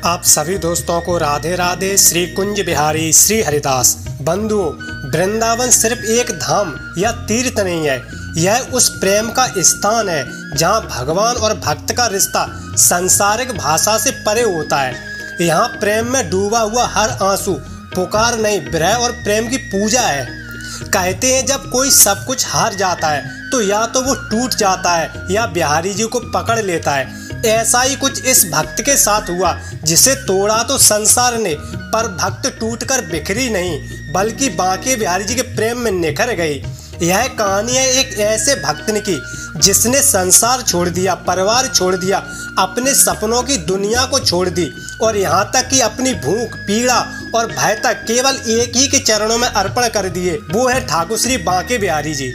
आप सभी दोस्तों को राधे राधे। श्री कुंज बिहारी श्री हरिदास। बंधुओं, वृंदावन सिर्फ एक धाम या तीर्थ नहीं है, यह उस प्रेम का स्थान है जहां भगवान और भक्त का रिश्ता सांसारिक भाषा से परे होता है। यहाँ प्रेम में डूबा हुआ हर आंसू पुकार नहीं, विरह और प्रेम की पूजा है। कहते हैं जब कोई सब कुछ हार जाता है तो या तो वो टूट जाता है या बिहारी जी को पकड़ लेता है। ऐसा ही कुछ इस भक्त के साथ हुआ, जिसे तोड़ा तो संसार ने, पर भक्त टूटकर बिखरी नहीं बल्कि बांके बिहारी जी के प्रेम में निखर गई। यह कहानी है एक ऐसे भक्त की जिसने संसार छोड़ दिया, परिवार छोड़ दिया, अपने सपनों की दुनिया को छोड़ दी और यहाँ तक कि अपनी भूख, पीड़ा और भय तक केवल एक ही के चरणों में अर्पण कर दिए। वो है ठाकुर श्री बांके बिहारी जी।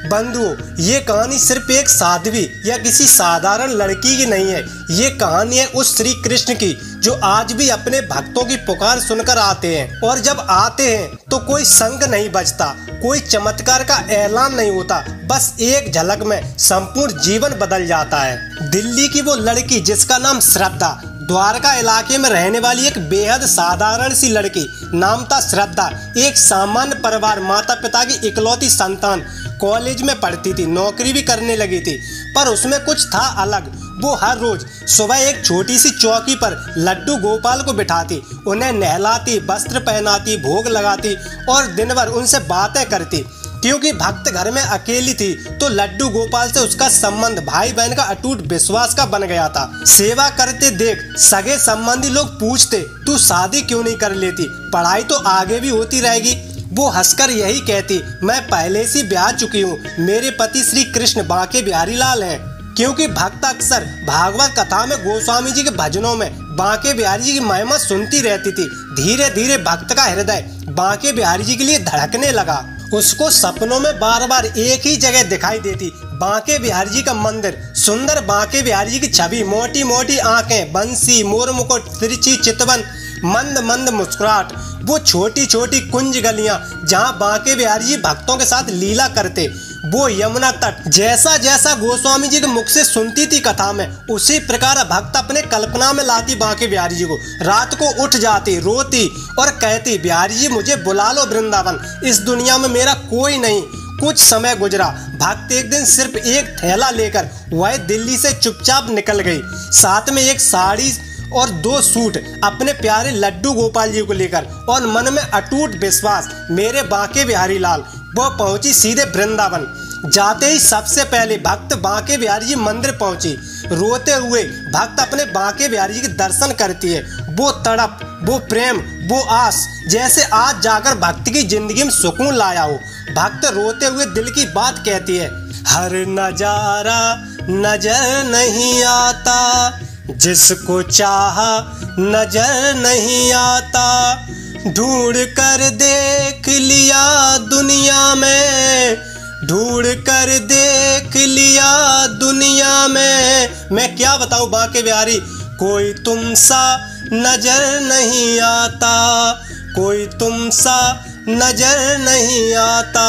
बंधुओं, ये कहानी सिर्फ एक साध्वी या किसी साधारण लड़की की नहीं है, ये कहानी है उस श्री कृष्ण की जो आज भी अपने भक्तों की पुकार सुनकर आते हैं। और जब आते हैं तो कोई शंख नहीं बजता, कोई चमत्कार का ऐलान नहीं होता, बस एक झलक में संपूर्ण जीवन बदल जाता है। दिल्ली की वो लड़की जिसका नाम श्रद्धा, द्वारका इलाके में रहने वाली एक बेहद साधारण सी लड़की, नाम था श्रद्धा। एक सामान्य परिवार, माता पिता की इकलौती संतान, कॉलेज में पढ़ती थी, नौकरी भी करने लगी थी, पर उसमें कुछ था अलग। वो हर रोज सुबह एक छोटी सी चौकी पर लड्डू गोपाल को बिठाती, उन्हें नहलाती, वस्त्र पहनाती, भोग लगाती और दिन भर उनसे बातें करती। क्योंकि भक्त घर में अकेली थी तो लड्डू गोपाल से उसका संबंध भाई बहन का अटूट विश्वास का बन गया था। सेवा करते देख सगे संबंधी लोग पूछते, तू शादी क्यों नहीं कर लेती, पढ़ाई तो आगे भी होती रहेगी। वो हंसकर यही कहती, मैं पहले से ब्याह चुकी हूँ, मेरे पति श्री कृष्ण बांके बिहारी लाल हैं। क्योंकि भक्त अक्सर भागवत कथा में, गोस्वामी जी के भजनों में बांके बिहारी जी की महिमा सुनती रहती थी। धीरे धीरे भक्त का हृदय बांके बिहारी जी के लिए धड़कने लगा। उसको सपनों में बार बार एक ही जगह दिखाई देती, बांके बिहारी जी का मंदिर, सुंदर बांके बिहारी जी की छवि, मोटी मोटी आंखें, बंसी, मोर मुकुट, तिरछी चितवन, मंद मंद मुस्कुराहट, वो छोटी छोटी कुंज गलियां जहां बांके बिहारी जी भक्तों के साथ लीला करते, वो यमुना तट। जैसा जैसा गोस्वामी जी के मुख से सुनती थी कथा में, उसी प्रकार भक्त अपने कल्पना में लाती बांके बिहारी जी को। रात को उठ जाती, रोती और कहती, बिहारी जी मुझे बुला लो वृंदावन, इस दुनिया में मेरा कोई नहीं। कुछ समय गुजरा, भक्त एक दिन सिर्फ एक थैला लेकर वह दिल्ली से चुपचाप निकल गई, साथ में एक साड़ी और 2 सूट, अपने प्यारे लड्डू गोपाल जी को लेकर और मन में अटूट विश्वास, मेरे बांके बिहारी लाल। वो पहुंची सीधे वृंदावन। जाते ही सबसे पहले भक्त बांके बिहारी जी मंदिर पहुंची। रोते हुए भक्त अपने बांके बिहारी जी के दर्शन करती है। वो तड़प, वो प्रेम, वो आस, जैसे आज जाकर भक्त की जिंदगी में सुकून लाया हो। भक्त रोते हुए दिल की बात कहती है, हर नजारा नजर नहीं आता, जिसको चाहा नजर नहीं आता, ढूंढ कर देख लिया दुनिया में, ढूंढ कर देख लिया दुनिया में। मैं क्या बताऊं बांके बिहारी, कोई तुम सा नजर नहीं आता, कोई तुम सा नजर नहीं आता।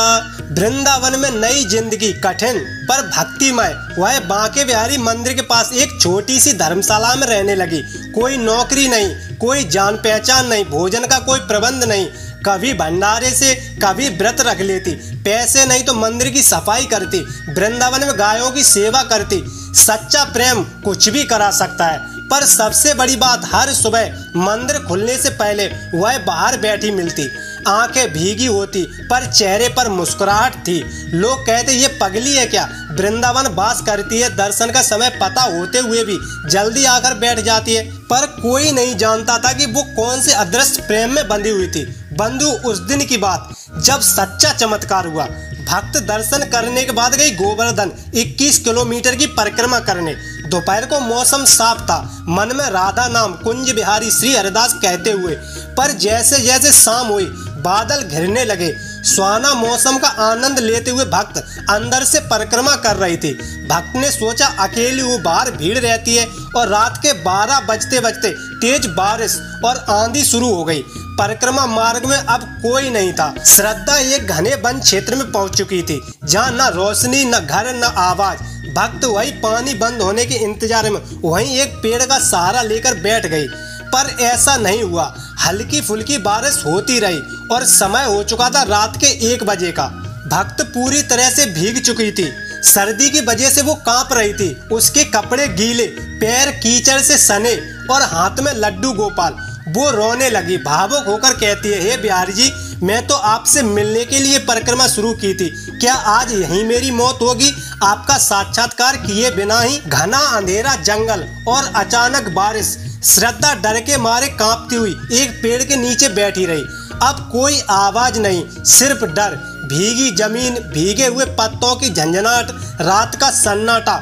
वृंदावन में नई जिंदगी कठिन पर भक्तिमय। वह बांके बिहारी मंदिर के पास एक छोटी सी धर्मशाला में रहने लगी। कोई नौकरी नहीं, कोई जान पहचान नहीं, भोजन का कोई प्रबंध नहीं। कभी भंडारे से कभी व्रत रख लेती, पैसे नहीं तो मंदिर की सफाई करती, वृंदावन में गायों की सेवा करती। सच्चा प्रेम कुछ भी करा सकता है, पर सबसे बड़ी बात, हर सुबह मंदिर खुलने से पहले वह बाहर बैठी मिलती। आंखें भीगी होती पर चेहरे पर मुस्कुराहट थी। लोग कहते ये पगली है क्या, वृंदावन वास करती है, दर्शन का समय पता होते हुए भी जल्दी आकर बैठ जाती है। पर कोई नहीं जानता था कि वो कौन से अदृश्य प्रेम में बंधी हुई थी। बंधु, उस दिन की बात जब सच्चा चमत्कार हुआ। भक्त दर्शन करने के बाद गई गोवर्धन 21 किलोमीटर की परिक्रमा करने। दोपहर को मौसम साफ था, मन में राधा नाम, कुंज बिहारी श्री हरिदास कहते हुए। पर जैसे जैसे शाम हुई, बादल घिरने लगे। सुहाना मौसम का आनंद लेते हुए भक्त अंदर से परिक्रमा कर रही थी। भक्त ने सोचा अकेली वो बाहर भीड़ रहती है, और रात के 12 बजते बजते तेज बारिश और आंधी शुरू हो गई। परिक्रमा मार्ग में अब कोई नहीं था। श्रद्धा एक घने वन क्षेत्र में पहुंच चुकी थी, जहां न रोशनी, न घर, न आवाज। भक्त वही पानी बंद होने के इंतजार में वहीं एक पेड़ का सहारा लेकर बैठ गई। पर ऐसा नहीं हुआ। हल्की फुल्की बारिश होती रही और समय हो चुका था रात के 1 बजे का। भक्त पूरी तरह से भीग चुकी थी। सर्दी की वजह से वो कांप रही थी। उसके कपड़े गीले, पैर कीचड़ से सने और हाथ में लड्डू गोपाल। वो रोने लगी, भावुक होकर कहती है, हे बिहारी जी, मैं तो आपसे मिलने के लिए परिक्रमा शुरू की थी। क्या आज यहीं मेरी मौत होगी? आपका साक्षात्कार किए बिना ही घना अंधेरा जंगल और अचानक बारिश। श्रद्धा डर के मारे कांपती हुई एक पेड़ के नीचे बैठी रही। अब कोई आवाज नहीं, सिर्फ डर। भीगी जमीन, भीगे हुए पत्तों की झंझनाहट, रात का सन्नाटा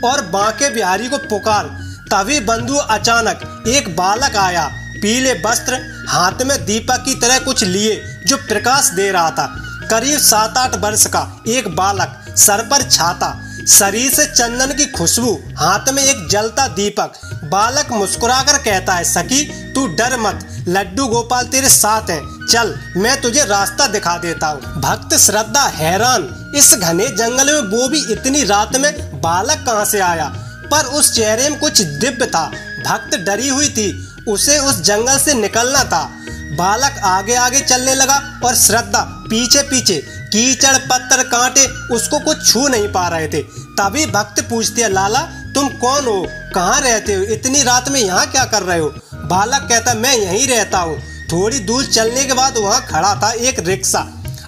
और बांके बिहारी को पुकार। तभी बंधु अचानक एक बालक आया, पीले वस्त्र, हाथ में दीपक की तरह कुछ लिए जो प्रकाश दे रहा था। करीब 7-8 वर्ष का एक बालक, सर पर छाता, शरीर से चंदन की खुशबू, हाथ में एक जलता दीपक। बालक मुस्कुराकर कहता है, सखी तू डर मत, लड्डू गोपाल तेरे साथ हैं, चल मैं तुझे रास्ता दिखा देता हूँ। भक्त श्रद्धा हैरान, इस घने जंगल में वो भी इतनी रात में, बालक कहाँ से आया? पर उस चेहरे में कुछ दिव्य था। भक्त डरी हुई थी, उसे उस जंगल से निकलना था। बालक आगे आगे चलने लगा और श्रद्धा पीछे पीछे। कीचड़, पत्थर, कांटे उसको कुछ छू नहीं पा रहे थे। तभी भक्त पूछती है, लाला तुम कौन हो, कहाँ रहते हो, इतनी रात में यहाँ क्या कर रहे हो? बालक कहता, मैं यहीं रहता हूँ। थोड़ी दूर चलने के बाद वहाँ खड़ा था एक रिक्शा।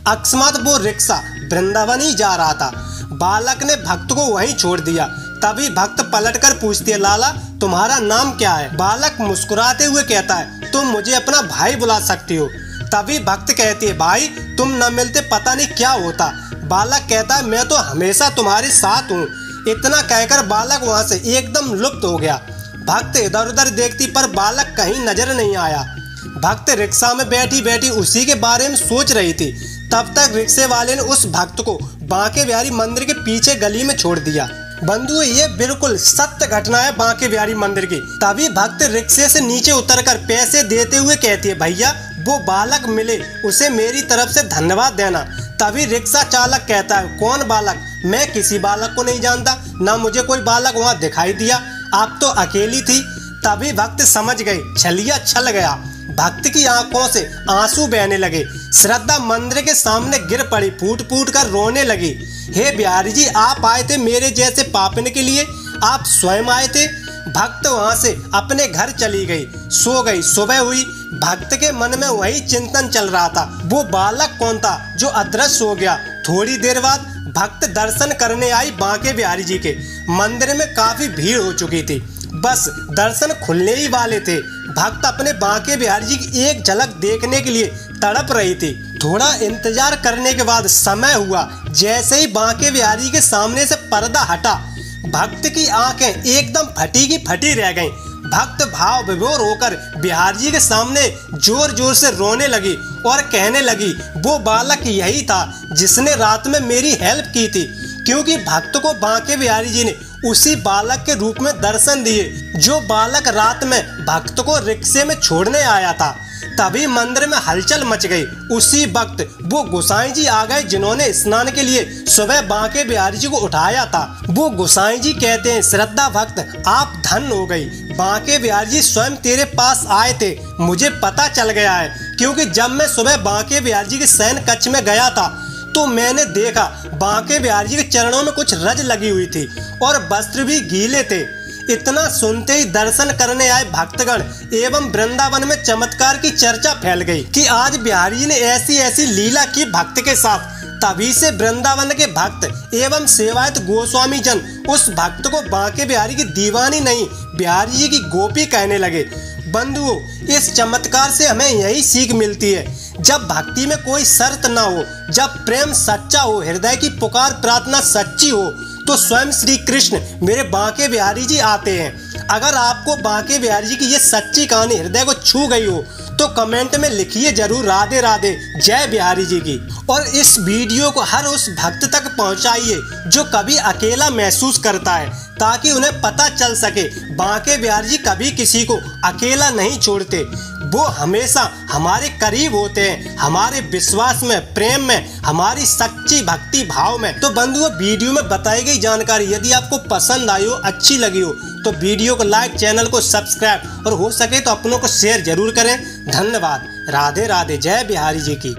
अकस्मात वो रिक्शा वृंदावन ही जा रहा था। बालक ने भक्त को वहीं छोड़ दिया। तभी भक्त पलटकर पूछती है, लाला तुम्हारा नाम क्या है? बालक मुस्कुराते हुए कहता है, तुम मुझे अपना भाई बुला सकती हो। तभी भक्त कहती है, भाई तुम न मिलते पता नहीं क्या होता। बालक कहता है, मैं तो हमेशा तुम्हारे साथ हूँ। इतना कहकर बालक वहाँ से एकदम लुप्त हो गया। भक्त इधर उधर देखती पर बालक कहीं नजर नहीं आया। भक्त रिक्शा में बैठी बैठी उसी के बारे में सोच रही थी। तब तक रिक्शे वाले ने उस भक्त को बांके बिहारी मंदिर के पीछे गली में छोड़ दिया। बंधु, ये बिल्कुल सत्य घटना है बांके बिहारी मंदिर की। तभी भक्त रिक्शे से नीचे उतरकर पैसे देते हुए कहती है, भैया वो बालक मिले, उसे मेरी तरफ से धन्यवाद देना। तभी रिक्शा चालक कहता है, कौन बालक? मैं किसी बालक को नहीं जानता, ना मुझे कोई बालक वहाँ दिखाई दिया, आप तो अकेली थी। तभी भक्त समझ गई, छलिया छल गया। भक्त की आंखों से आंसू बहने लगे। श्रद्धा मंदिर के सामने गिर पड़ी, फूट फूट कर रोने लगी। हे बिहारी जी, आप आए थे मेरे जैसे पापने के लिए, आप स्वयं आए थे। भक्त वहां से अपने घर चली गई, सो गई। सुबह हुई, भक्त के मन में वही चिंतन चल रहा था, वो बालक कौन था जो अदृश्य हो गया। थोड़ी देर बाद भक्त दर्शन करने आई बांके बिहारी जी के। मंदिर में काफी भीड़ हो चुकी थी, बस दर्शन खुलने ही वाले थे। भक्त अपने बांके बिहारी जी की एक झलक देखने के लिए तड़प रही थी। थोड़ा इंतजार करने के बाद समय हुआ। जैसे ही बांके बिहारी के सामने से पर्दा हटा, भक्त की आंखें एकदम फटी की फटी रह गईं। भक्त भाव विभोर होकर बिहारी जी के सामने जोर जोर से रोने लगी और कहने लगी, वो बालक यही था जिसने रात में मेरी हेल्प की थी। क्योंकि भक्त को बांके बिहारी जी ने उसी बालक के रूप में दर्शन दिए जो बालक रात में भक्त को रिक्शे में छोड़ने आया था। तभी मंदिर में हलचल मच गई। उसी वक्त वो गोसाई जी आ गए जिन्होंने स्नान के लिए सुबह बांके बिहारी जी को उठाया था। वो गोसाई जी कहते हैं, श्रद्धा भक्त आप धन्य हो गई, बांके बिहारी जी स्वयं तेरे पास आए थे, मुझे पता चल गया है। क्योंकि जब मैं सुबह बांके बिहारी जी के शयन कक्ष में गया था तो मैंने देखा बांके बिहारी जी के चरणों में कुछ रज लगी हुई थी और वस्त्र भी गीले थे। इतना सुनते ही दर्शन करने आए भक्तगण एवं वृंदावन में चमत्कार की चर्चा फैल गई कि आज बिहारी जी ने ऐसी ऐसी लीला की भक्त के साथ। तभी से वृंदावन के भक्त एवं सेवायत गोस्वामी जन उस भक्त को बांके बिहारी की दीवानी नहीं, बिहारी जी की गोपी कहने लगे। बंधुओं, इस चमत्कार से हमें यही सीख मिलती है, जब भक्ति में कोई शर्त ना हो, जब प्रेम सच्चा हो, हृदय की पुकार प्रार्थना सच्ची हो, तो स्वयं श्री कृष्ण मेरे बांके बिहारी जी आते हैं। अगर आपको बांके बिहारी जी की ये सच्ची कहानी हृदय को छू गई हो तो कमेंट में लिखिए जरूर, राधे राधे, जय बिहारी जी की। और इस वीडियो को हर उस भक्त तक पहुंचाइए जो कभी अकेला महसूस करता है, ताकि उन्हें पता चल सके बांके बिहारी जी कभी किसी को अकेला नहीं छोड़ते। वो हमेशा हमारे करीब होते हैं, हमारे विश्वास में, प्रेम में, हमारी सच्ची भक्ति भाव में। तो बंधुओं, वीडियो में बताई गई जानकारी यदि आपको पसंद आई हो, अच्छी लगी हो, तो वीडियो को लाइक, चैनल को सब्सक्राइब और हो सके तो अपनों को शेयर जरूर करें। धन्यवाद। राधे राधे। जय बिहारी जी की।